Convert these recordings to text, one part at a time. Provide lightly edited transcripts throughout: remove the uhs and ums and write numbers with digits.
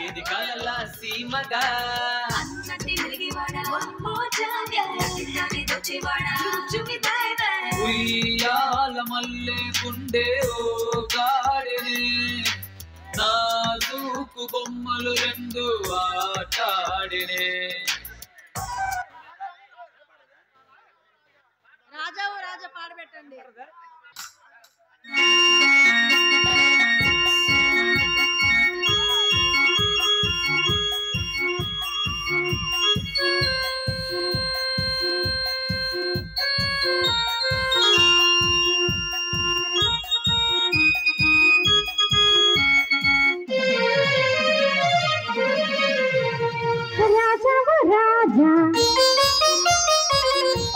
ఇది కలల సీమగా ఉయ్యాల మల్లె కుండే ఓ గాడిని నా దూకు బొమ్మలు రెండు ఆటాడినే రాజా పాడబెట్టండి. రాజా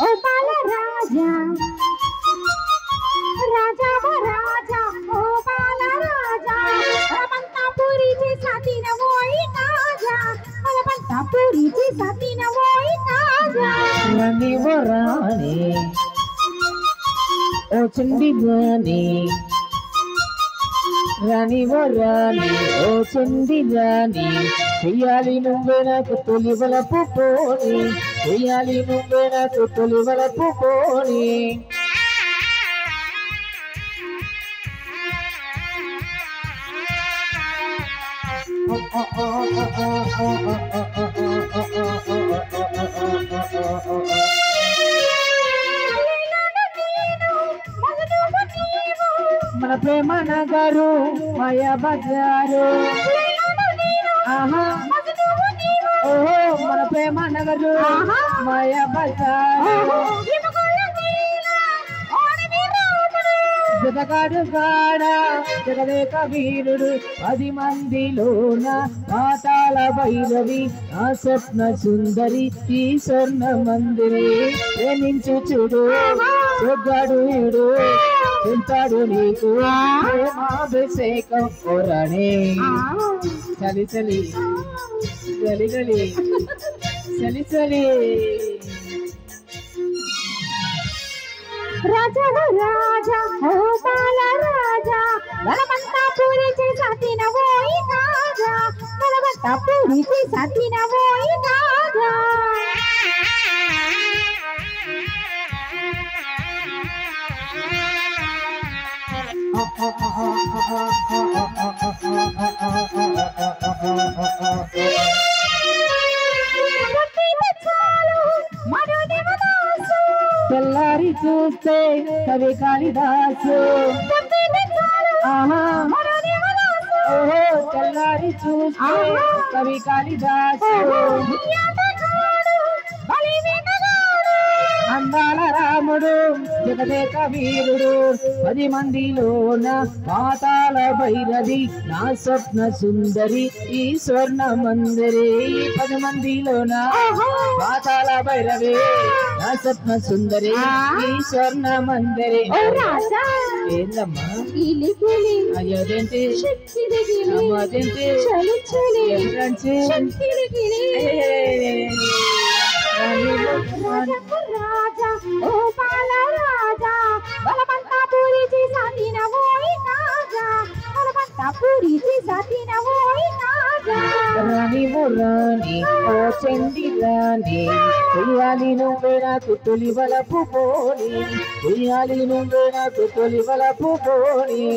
ఓ బాల రాజా రాజా ఓ బాల రాజా బలవంతా పూరి చేసా తినవోయి కాజా బలవంతా పూరి చేసా తినవోయి కాజా నీవు రాణి ఓ చండి రాణి రాణివో రాణి ఓ చండి రాణి చెయ్యాలి నువ్వే నాకు తొలి వలపు పోని చెయ్యాలి నువ్వే నాకు తొలి వలపు పోని మన ప్రేమ నగరు మాయా బజారు ఆహా ఓహో మన ప్రేమ నగరు మాయా బజారు జతగాడు గాడ జగదేక వీరుడు 10 మందిలోన పాతాళ భైరవి ఆ స్వప్న సుందరి ఈ స్వర్ణ మందిరి ప్రేమించు చూడు సొగ్గాడు వీడు చెంతాడు నీకు ప్రేమాభిషేకం కోరనే చలి చలి చలి చలి చలి చలి రాజా ఓ బాల రాజా బలవంతా పూరి చేసా తినవోయి కాజా బలవంతా పూరి చేసా తినవోయి కాజా తెల్లారి చూస్తే కవి కాళిదాసు ఆహా ఓహో తెల్లారి చూస్తే కవి కాళిదాసు అందాల రాముడు జగదేక వీరుడు 10 మందిలోన పాతాళ భైరవి నా స్వప్న సుందరి ఈ స్వర్ణ మందిరి 10 మందిలోన పాతాళ భైరవి నా స్వప్న సుందరి ఈ స్వర్ణ మందిరి ఏందమ్మా అయ్యోదేంటి అదేంటి రాజా ఓ బాల రాజా బలవంతా పూరి చేసా తినవోయి కాజా బలవంతా పూరి చేసా తినవోయి కాజా రాణివో రాణి ఓ చండి రాణి చెయ్యాలి నువ్వే నాకు తొలి వలపు పోని చెయ్యాలి నువ్వే నాకు తొలి వలపు పోని